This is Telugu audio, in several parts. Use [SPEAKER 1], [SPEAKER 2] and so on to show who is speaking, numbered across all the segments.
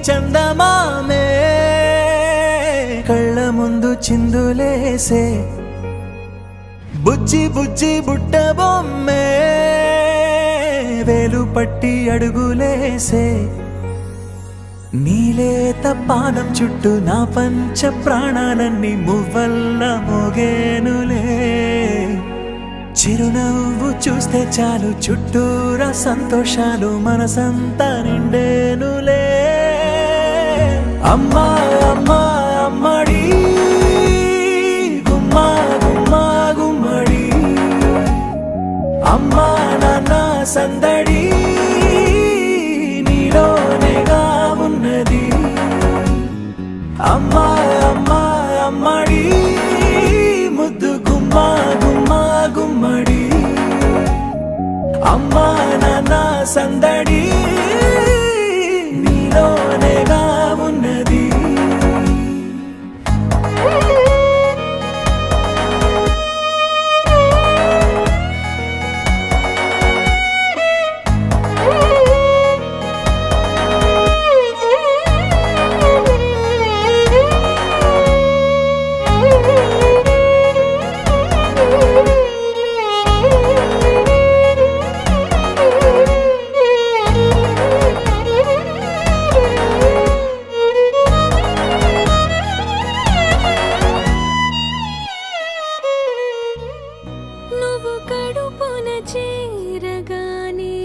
[SPEAKER 1] చందమామే కళ్ళ ముందు చిందులేసే బుజ్జి బుజ్జి బుట్ట బొమ్మే వేలు పట్టి అడుగులేసే నీలేత పానం చుట్టూ నా పంచ ప్రాణాలన్నీ మువ్వల్ల మోగేనులే చిరునవ్వు చూస్తే చాలు చుట్టూరా సంతోషాలు మనసంతా నిండేనులే అమ్మా అమ్మా అమ్మడి గుమ్మా గుమ్మా గుమ్మడి అమ్మా నాన్న సందడి నీలోనేగా ఉన్నది అమ్మా అమ్మా అమ్మడి ముద్దు గుమ్మా గుమ్మా గుమ్మడి అమ్మా నాన్న సందడి నీలోనేగా ఉన్నది
[SPEAKER 2] చేరగానే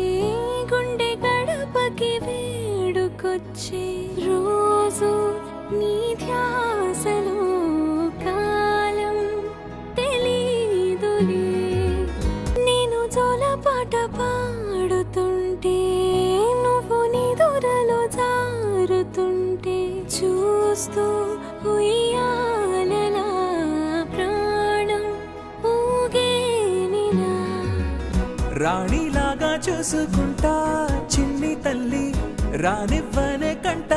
[SPEAKER 2] గుండె గడపకి వేడుకొచ్చే రోజు నీ ధ్యాసలో కాలం తెలీదులే నేను జోలపాట పాడుతుంటే నువ్వు నిదురలో జారుతుంటే చూస్తూ ఉయ్యాలలా
[SPEAKER 1] రాణిలాగా చూసుకుంటా చిన్ని తల్లి రానివ్వనే కంట